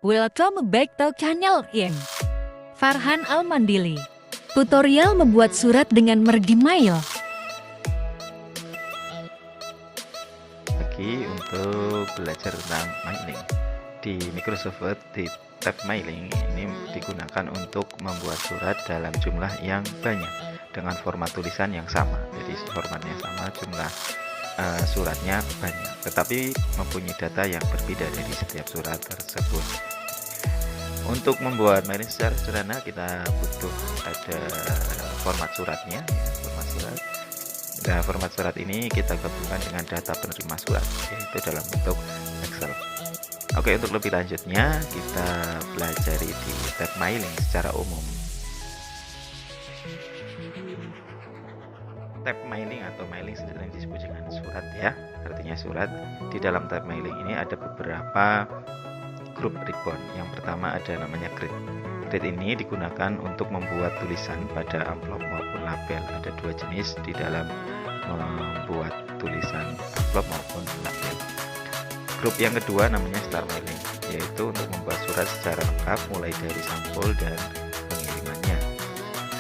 Welcome back to channel yang Farhan Almandili. Tutorial membuat surat dengan Mergmail. Lagi untuk belajar tentang mailing di Microsoft Word, di tab mailing ini digunakan untuk membuat surat dalam jumlah yang banyak dengan format tulisan yang sama. Jadi formatnya sama, jumlah suratnya banyak, tetapi mempunyai data yang berbeda dari setiap surat tersebut. Untuk membuat mailing secara sederhana kita butuh ada format suratnya, format surat. Nah, format surat ini kita gabungkan dengan data penerima surat, yaitu dalam bentuk Excel. Oke, untuk lebih lanjutnya kita pelajari di tab mailing secara umum. Tab mailing atau mailing sendiri disebut dengan surat ya, artinya surat. Di dalam tab mailing ini ada beberapa grup ribbon. Yang pertama ada namanya grid. Grid ini digunakan untuk membuat tulisan pada amplop maupun label. Ada dua jenis di dalam membuat tulisan amplop maupun label. Grup yang kedua namanya star mailing, yaitu untuk membuat surat secara lengkap mulai dari sampul dan pengirimannya.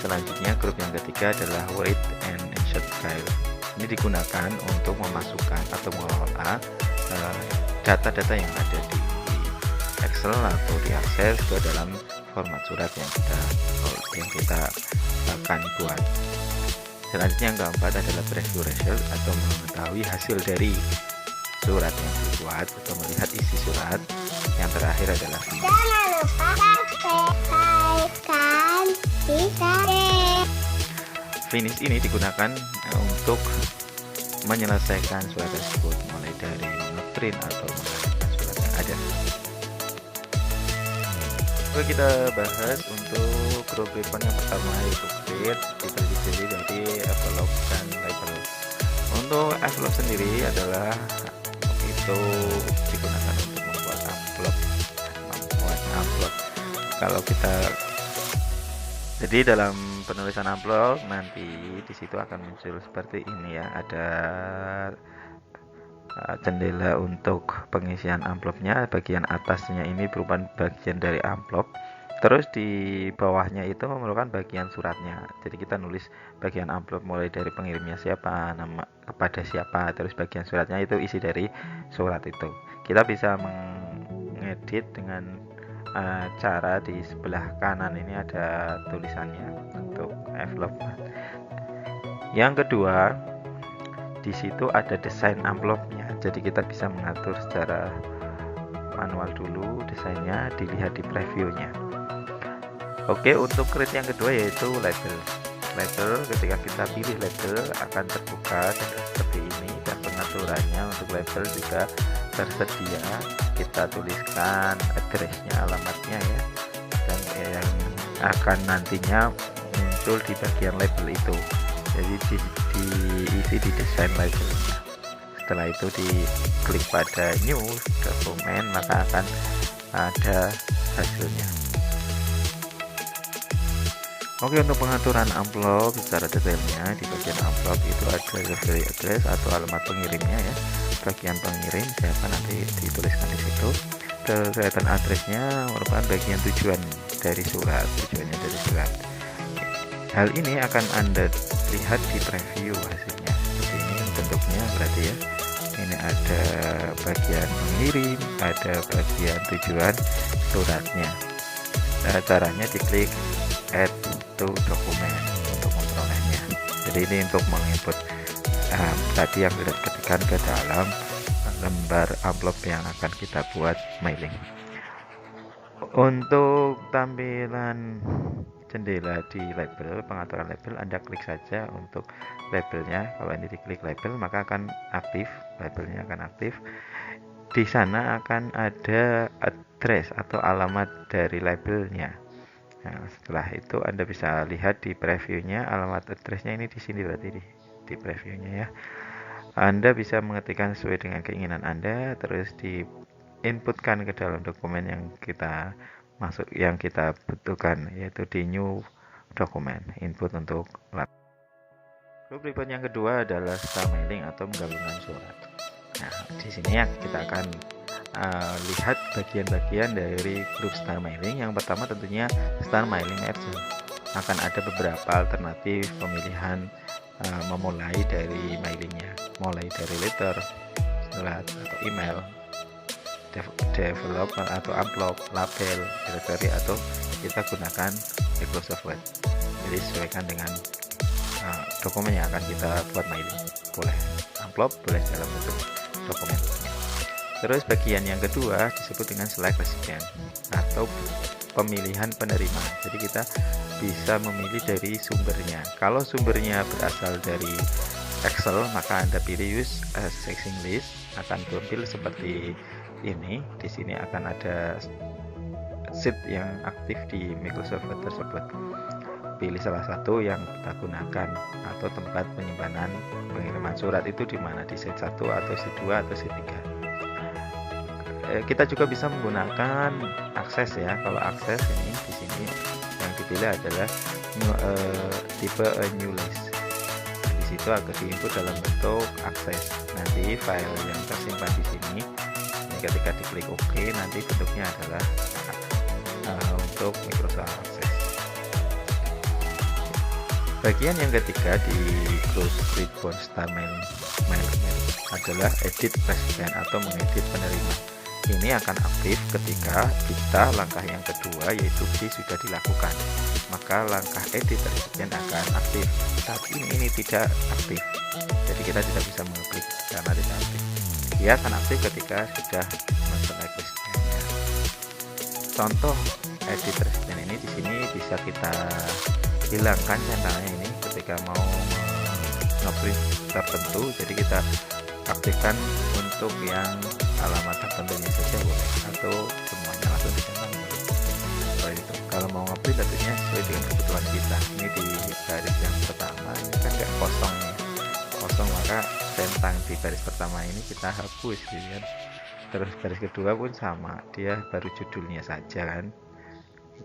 Selanjutnya grup yang ketiga adalah write and insert file. Ini digunakan untuk memasukkan atau mengelola data-data yang ada di Excel atau diakses ke dalam format surat yang kita akan buat. Selanjutnya yang keempat adalah preview result atau mengetahui hasil dari surat yang dibuat atau melihat isi surat. Yang terakhir adalah finish. Jangan lupa subscribe. Finish ini digunakan untuk menyelesaikan surat tersebut, mulai dari ngeprint atau menghapuskan surat yang ada. Oke, kita bahas untuk grup ribbon yang pertama yaitu grid, kita terdiri dari envelope dan label. Untuk envelope sendiri adalah itu digunakan untuk membuat amplop. Kalau kita jadi dalam penulisan amplop nanti di situ akan muncul seperti ini ya, ada jendela untuk pengisian amplopnya. Bagian atasnya ini merupakan bagian dari amplop, terus di bawahnya itu merupakan bagian suratnya. Jadi kita nulis bagian amplop mulai dari pengirimnya siapa, nama kepada siapa, terus bagian suratnya itu isi dari surat itu. Kita bisa mengedit dengan cara di sebelah kanan ini ada tulisannya untuk envelope. Yang kedua, di situ ada desain amplopnya, jadi kita bisa mengatur secara manual dulu desainnya, dilihat di previewnya. Oke, untuk grid yang kedua yaitu label. Label, ketika kita pilih label akan terbuka seperti ini, dan pengaturannya untuk label juga tersedia. Kita tuliskan addressnya, alamatnya ya, dan yang akan nantinya muncul di bagian label itu. Jadi diisi di desain labelnya. Setelah itu diklik pada new dokumen, maka akan ada hasilnya. Oke, untuk pengaturan amplop secara detailnya di bagian amplop itu ada delivery address atau alamat pengirimnya ya. Bagian pengirim siapa nanti dituliskan di situ. Kelihatan addressnya merupakan bagian tujuan dari surat, tujuannya dari surat. Hal ini akan Anda lihat di preview hasilnya. Seperti ini bentuknya berarti ya. Ini ada bagian pengirim, ada bagian tujuan suratnya. Nah, caranya diklik add to dokumen untuk memperolehnya. Jadi ini untuk menginput tadi yang sudah diketikkan ke dalam lembar amplop yang akan kita buat mailing. Untuk tampilan jendela di label, pengaturan label, Anda klik saja untuk labelnya. Kalau ini diklik label maka akan aktif, labelnya akan aktif. Di sana akan ada address atau alamat dari labelnya. Nah, setelah itu Anda bisa lihat di previewnya, alamat addressnya ini di sini berarti di previewnya ya. Anda bisa mengetikkan sesuai dengan keinginan Anda, terus diinputkan ke dalam dokumen yang kita butuhkan, yaitu di new dokumen, input untuk lab. Grup ribbon yang kedua adalah star mailing atau menggabungkan surat. Nah, di sini ya kita akan lihat bagian-bagian dari grup Star Mailing. Yang pertama tentunya Star Mailing Merchant. Akan ada beberapa alternatif pemilihan memulai dari mailingnya, mulai dari letter, surat atau email, developer atau amplop, label, directory, atau kita gunakan Microsoft Word. Jadi sesuaikan dengan dokumen yang akan kita buat mailing. Boleh amplop, boleh dalam bentuk dokumen. Terus bagian yang kedua disebut dengan select recipient atau pemilihan penerima. Jadi kita bisa memilih dari sumbernya. Kalau sumbernya berasal dari Excel, maka Anda pilih use section list, akan tampil seperti ini. Di sini akan ada sheet yang aktif di Microsoft Word tersebut. Pilih salah satu yang kita gunakan, atau tempat penyimpanan pengiriman surat itu di mana, di sheet 1 atau sheet 2 atau sheet 3. Kita juga bisa menggunakan akses ya. Kalau akses ini di sini yang dipilih adalah tipe new list. Di situ akan diinput dalam bentuk akses. Nanti file yang tersimpan di sini, ini ketika diklik OK, nanti bentuknya adalah untuk Microsoft Access. Bagian yang ketiga di close readboard Star Mailing adalah edit recipient atau mengedit penerima. Ini akan aktif ketika kita langkah yang kedua yaitu B sudah dilakukan, maka langkah edit recipient akan aktif. Tapi ini tidak aktif, jadi kita tidak bisa mengeklik karena tidak aktif. Dia akan aktif ketika sudah men-select recipientnya. Contoh edit recipient ini di sini bisa kita hilangkan centangnya ini ketika mau nge-print tertentu, jadi kita aktifkan untuk yang alamat tertentunya saja boleh, atau semuanya langsung dicentang boleh. Seperti itu. Kalau mau nge-print tentunya sesuai dengan kebutuhan kita. Ini di baris yang pertama ini kan nggak kosong ya, kosong, maka centang di baris pertama ini kita hapus gitu kan. Terus baris kedua pun sama, dia baru judulnya saja kan.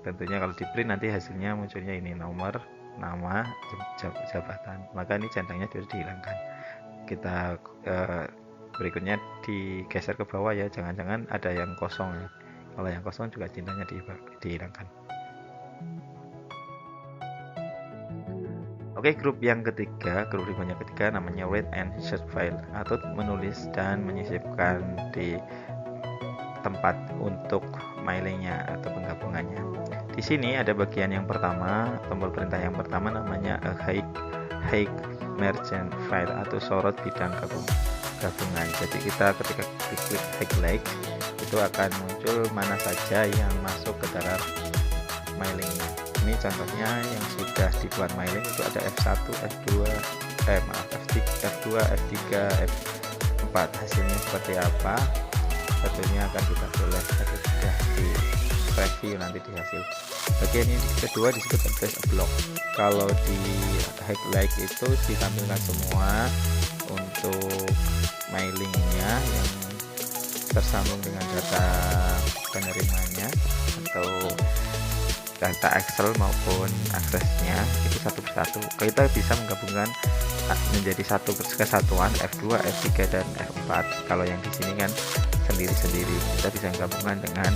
Tentunya kalau di print nanti hasilnya munculnya ini nomor, nama, jabatan, maka ini centangnya harus dihilangkan. Kita berikutnya digeser ke bawah ya, jangan-jangan ada yang kosong ya. Kalau yang kosong juga centangnya dihilangkan. Oke, grup yang ketiga, grup ribbon yang ketiga namanya read and insert file, atau menulis dan menyisipkan di tempat untuk mailingnya atau penggabungannya. Di sini ada bagian yang pertama, tombol perintah yang pertama namanya hide merchant file atau sorot bidang gabungan. Jadi kita ketika klik highlight itu akan muncul mana saja yang masuk ke dalam mailingnya. Ini contohnya yang sudah dibuat mailing itu ada F1, F2, F2, F3, F4. Hasilnya seperti apa? Tentunya akan kita boleh sudah di review nanti di hasil. Bagian yang kedua disebut address block. Kalau di highlight itu ditampilkan semua untuk mailingnya yang tersambung dengan data penerimanya atau data Excel maupun aksesnya itu satu persatu. Kita bisa menggabungkan menjadi satu kesatuan F2, F3 dan F4. Kalau yang di sini kan sendiri-sendiri, kita bisa menggabungkan dengan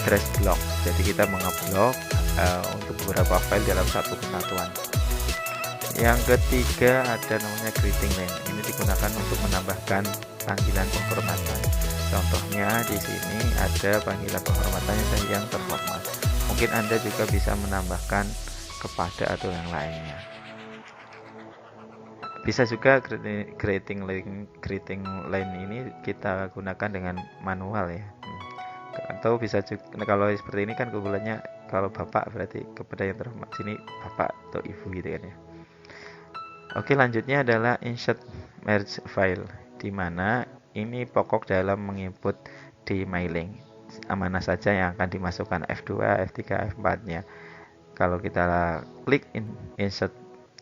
address block. Jadi kita mengeblok untuk beberapa file dalam satu kesatuan. Yang ketiga ada namanya greeting line. Ini digunakan untuk menambahkan panggilan penghormatan. Contohnya di sini ada panggilan penghormatan yang terhormat. Mungkin Anda juga bisa menambahkan kepada atau yang lainnya. Bisa juga greeting line ini kita gunakan dengan manual ya. Atau bisa juga, kalau seperti ini kan kumpulannya kalau bapak berarti kepada yang terhormat, sini bapak atau ibu gitu kan ya. Oke, lanjutnya adalah insert merge file, di mana ini pokok dalam menginput di mailing. Mana saja yang akan dimasukkan F2, F3, F4 nya. Kalau kita klik insert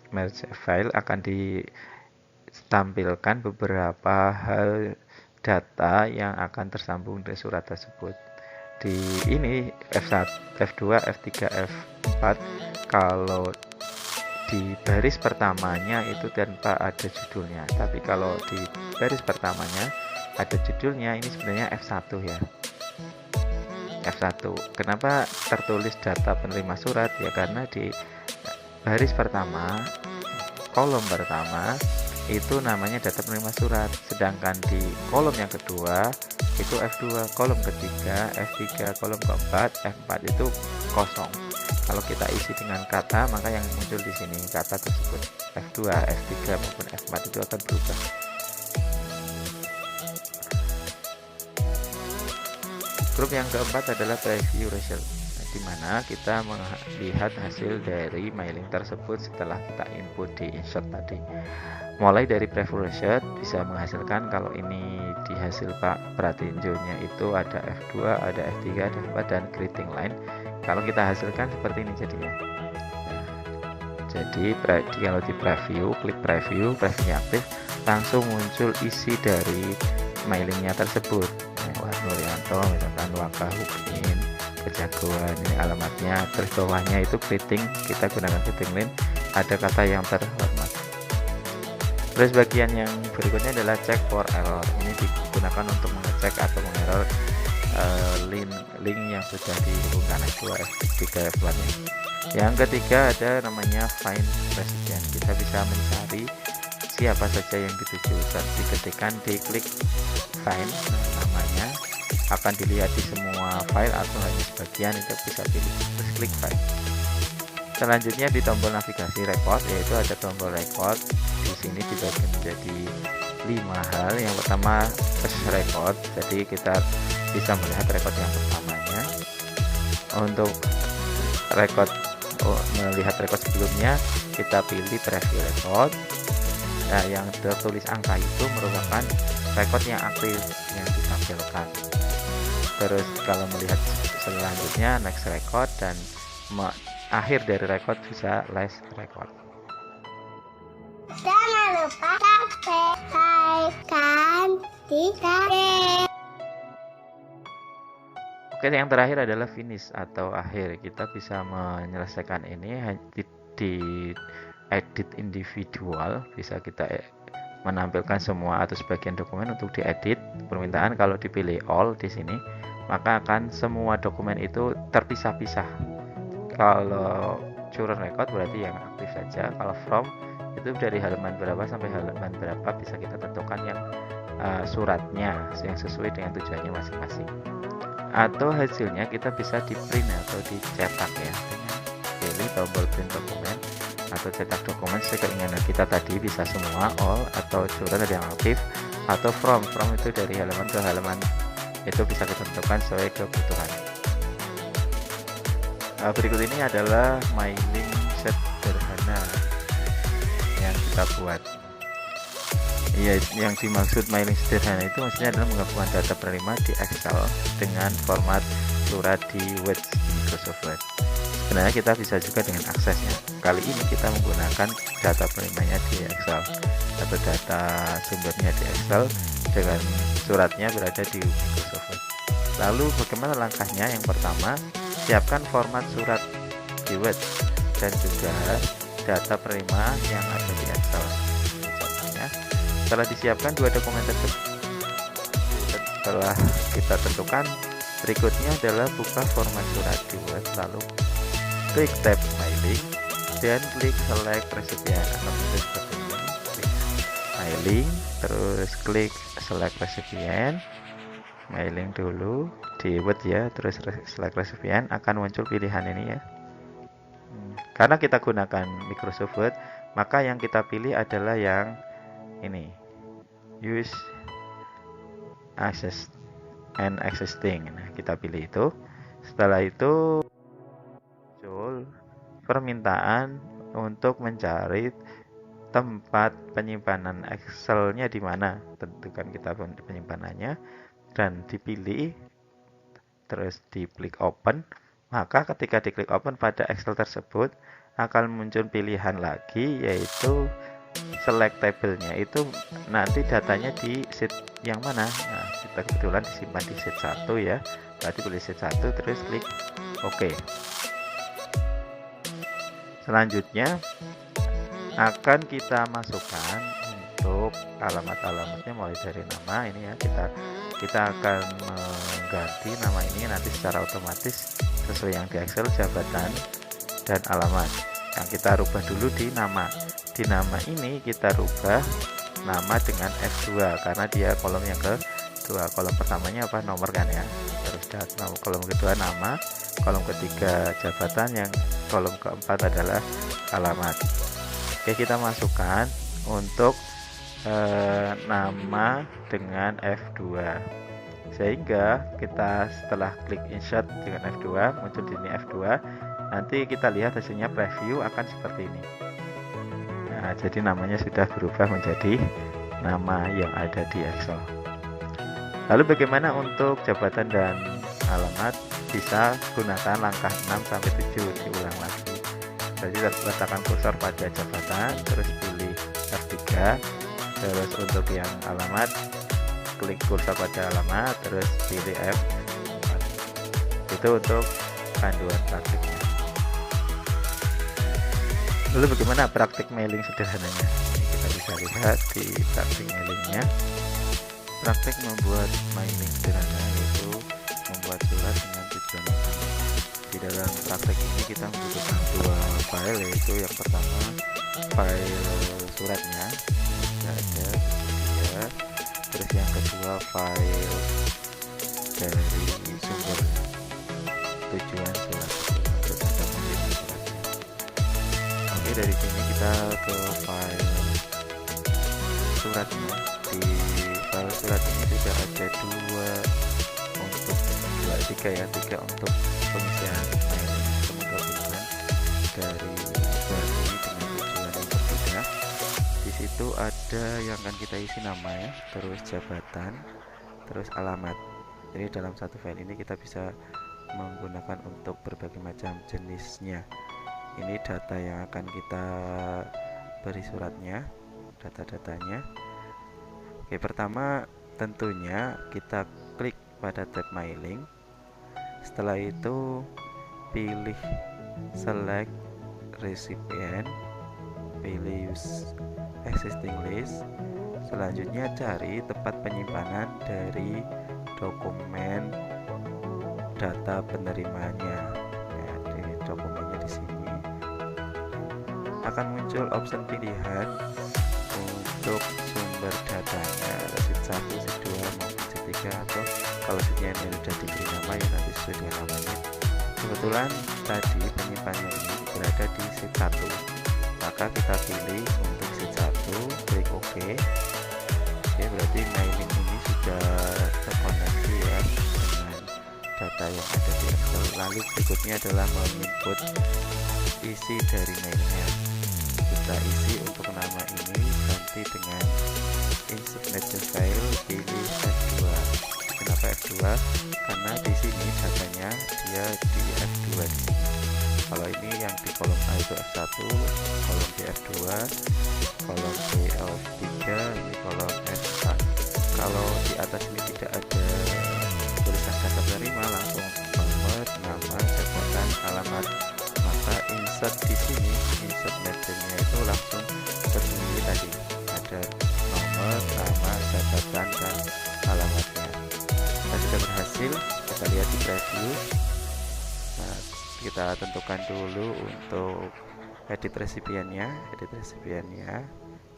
merge file akan ditampilkan beberapa hal data yang akan tersambung dari surat tersebut. Di ini F1, F2, F3, F4 kalau di baris pertamanya itu tanpa ada judulnya, tapi kalau di baris pertamanya ada judulnya, ini sebenarnya F1 ya. F1. Kenapa tertulis data penerima surat? Ya karena di baris pertama, kolom pertama itu namanya data penerima surat, sedangkan di kolom yang kedua itu F2, kolom ketiga F3, kolom keempat F4 itu kosong. Kalau kita isi dengan kata, maka yang muncul di sini kata tersebut F2, F3 maupun F4 itu akan berubah. Grup yang keempat adalah preview result, di mana kita melihat hasil dari mailing tersebut setelah kita input di insert tadi. Mulai dari preview result bisa menghasilkan, kalau ini di hasil pratinjonya itu ada F2, ada F3, ada F4 dan greeting line. Kalau kita hasilkan seperti ini jadinya. Jadi kalau di preview, klik previewnya aktif, langsung muncul isi dari mailingnya tersebut. Nuryanto, misalkan Wakahudin, Kejagoan, ini alamatnya, terus bawahnya itu greeting, kita gunakan greeting line, ada kata yang terhormat. Terus bagian yang berikutnya adalah check for error. Ini digunakan untuk mengecek atau mengerror link yang sudah dihubungkan F2, F3, F4 nya. Yang ketiga ada namanya find recipient. Kita bisa mencari siapa saja yang dituju. Saat diketikkan, diklik find namanya, akan dilihat di semua file atau hanya sebagian, itu bisa pilih, terus klik find. Selanjutnya di tombol navigasi record, yaitu ada tombol record. Di sini dibagi menjadi 5 hal. Yang pertama first record, jadi kita bisa melihat record yang pertamanya. Untuk melihat record sebelumnya, kita pilih preview record. Nah, yang tertulis angka itu merupakan record yang aktif yang ditampilkan. Terus kalau melihat selanjutnya next record, dan akhir dari record bisa last record. Jangan lupa sampaikan di Oke, yang terakhir adalah finish atau akhir. Kita bisa menyelesaikan ini di edit individual, bisa kita menampilkan semua atau sebagian dokumen untuk diedit permintaan. Kalau dipilih all di sini, maka akan semua dokumen itu terpisah-pisah. Kalau current record berarti yang aktif saja. Kalau from itu dari halaman berapa sampai halaman berapa bisa kita tentukan yang suratnya yang sesuai dengan tujuannya masing-masing. Atau hasilnya kita bisa di print atau dicetak ya. Pilih tombol print dokumen atau cetak dokumen sekeinginan kita tadi, bisa semua, all, atau current yang aktif, atau from itu dari halaman ke halaman, itu bisa ditentukan sesuai kebutuhan. Berikut ini adalah mailing sederhana yang kita buat. Iya, yang dimaksud mailing sederhana itu maksudnya adalah menggabungkan data penerima di Excel dengan format surat di Word, di Microsoft Word. Sebenarnya kita bisa juga dengan aksesnya. Kali ini kita menggunakan data penerimanya di Excel atau data sumbernya di Excel, dengan suratnya berada di Microsoft Word. Lalu bagaimana langkahnya? Yang pertama, siapkan format surat di Word dan juga data penerima yang ada di Excel. Contohnya, setelah disiapkan dua dokumen tersebut, setelah kita tentukan, berikutnya adalah buka format surat di Word, lalu klik tab mailing dan klik select recipient atau seperti ini. Klik mailing, terus klik select recipient, mailing dulu di Word ya, terus select recipient, akan muncul pilihan ini ya. Karena kita gunakan Microsoft Word, maka yang kita pilih adalah yang ini, use access and existing. Nah, kita pilih itu. Setelah itu muncul permintaan untuk mencari tempat penyimpanan Excel-nya di mana. Tentukan kita penyimpanannya dan dipilih, terus diklik open. Maka ketika diklik open pada Excel tersebut akan muncul pilihan lagi, yaitu select table-nya. Itu nanti datanya di sheet yang mana. Nah, kita kebetulan disimpan di sheet 1 ya. Berarti pilih sheet 1 terus klik OK. Selanjutnya akan kita masukkan untuk alamatnya mulai dari nama ini ya, kita akan mengganti nama ini nanti secara otomatis sesuai yang di Excel, jabatan dan alamat. Yang kita rubah dulu di nama. Di nama ini kita rubah nama dengan F2 karena dia kolom yang kedua. Kolom pertamanya apa? Nomor kan ya. Terus kolom kedua nama, kolom ketiga jabatan, yang kolom keempat adalah alamat. Oke, kita masukkan untuk nama dengan F2, sehingga kita setelah klik insert dengan F2 muncul di sini F2. Nanti kita lihat hasilnya preview akan seperti ini. Nah, jadi namanya sudah berubah menjadi nama yang ada di Excel. Lalu bagaimana untuk jabatan dan alamat? Bisa gunakan langkah 6 sampai 7, diulang lagi. Jadi letakkan kursor pada jabatan, terus pilih F3, terus untuk yang alamat klik kursor pada alamat, terus pilih F4. Itu untuk panduan praktiknya. Lalu bagaimana praktik mailing sederhananya? Ini kita bisa lihat di praktik mailingnya. Praktik membuat mailing sederhana yaitu membuat surat dengan tujuan yang sama. Di dalam praktik ini kita membutuhkan dua file, yaitu yang pertama file suratnya, ada ya. Terus yang kedua file dari sumber tujuan surat. Terus ada pemilihan suratnya. Oke, dari sini kita ke file suratnya. Di file surat ini juga ada tiga untuk pengisian mailing atau menggabungkan dari dua ini dengan tujuan yang berbeda. Di situ ada yang akan kita isi nama ya, terus jabatan, terus alamat. Jadi dalam satu file ini kita bisa menggunakan untuk berbagai macam jenisnya. Ini data yang akan kita beri suratnya, data-datanya. Oke, pertama tentunya kita klik pada tab mailing. Setelah itu pilih select recipient, pilih use existing list. Selanjutnya cari tempat penyimpanan dari dokumen data penerimanya. Ya, di dokumennya di sini akan muncul opsi pilihan untuk sumber datanya, sheet 1, sheet 2 maupun sheet 3, atau kalau sheetnya ini sudah diberi nama ya nanti sesuai dengan namanya. Kebetulan tadi penyimpanannya ini berada di sheet 1, maka kita pilih untuk sheet 1, klik OK. Oke, berarti mailing ini sudah terkoneksi ya dengan data yang ada di Excel. Lalu berikutnya adalah menginput isi dari mailnya. Kita isi untuk nama ini ganti dengan insert message file, pilih F2. Kenapa F2? Karena di sini datanya dia di F2 di sini. Kalau ini yang di kolom A itu F1, kolom B F2, kolom B F3, ini kolom F4. Kalau di atas ini tidak ada tulisan kata penerima, langsung nomor, nama, jabatan, alamat, maka insert di sini, insert message-nya itu langsung bernilai tadi ada nomor, nama, jabatan, dan alamatnya. Nah, sudah berhasil. Kita lihat di preview. Nah, kita tentukan dulu untuk edit resipiennya.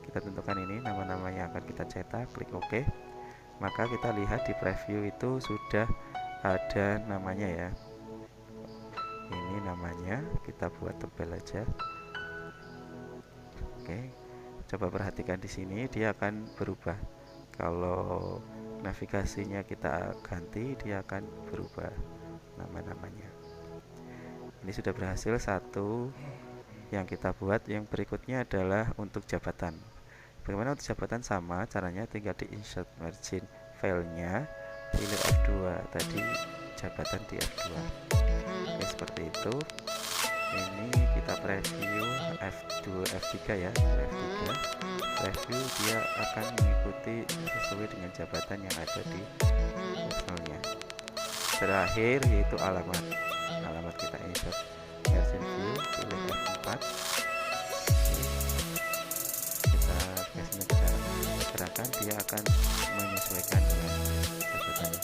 Kita tentukan ini nama-nama yang akan kita cetak, klik OK. Maka kita lihat di preview itu sudah ada namanya ya. Ini namanya, kita buat tebal aja. Oke, coba perhatikan di sini, dia akan berubah. Kalau navigasinya kita ganti, dia akan berubah nama-namanya. Ini sudah berhasil satu yang kita buat. Yang berikutnya adalah untuk jabatan. Bagaimana untuk jabatan? Sama caranya, tinggal di insert margin filenya, pilih F2 tadi, jabatan di F2. Oke, seperti itu. Ini kita preview F2, F3 ya, F3 preview, dia akan mengikuti sesuai dengan jabatan yang ada di Excelnya. Terakhir yaitu alamat kita insert version view, pilih F4, kita kasihnya ke dalam. gerakan dia akan menyesuaikan dengan cakupannya.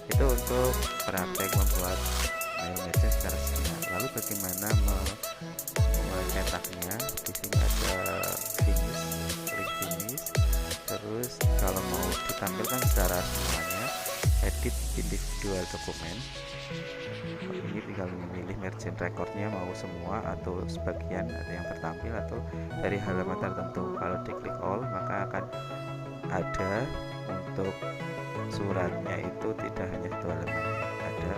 Itu untuk praktek membuat mail message secara sederhana. Lalu bagaimana mencetaknya? Di sini ada finish, klik finish. Terus kalau mau ditampilkan secara semuanya, edit individual dokumen. Ini tinggal memilih margin recordnya mau semua atau sebagian ada yang tertampil atau dari halaman tertentu. Kalau diklik all maka akan ada untuk suratnya itu tidak hanya satu halaman, ada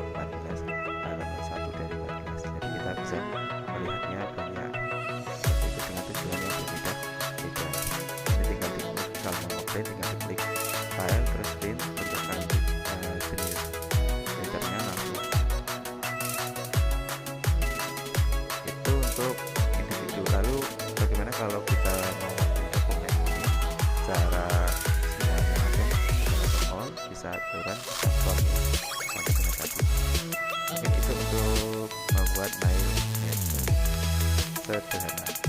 14 halaman, satu dari 14. Jadi kita bisa melihatnya banyak itu dengan tujuan yang berbeda. Ini tinggal diklik, kalau mau print tinggal diklik file terus print untuk lanjut printernya langsung. Itu untuk individu. Lalu bagaimana kalau kita mau print dokumen ini secara semuanya langsung all, bisa aturan, bisa stop sampai dengan tadi. Mungkin itu untuk membuat mail sederhana.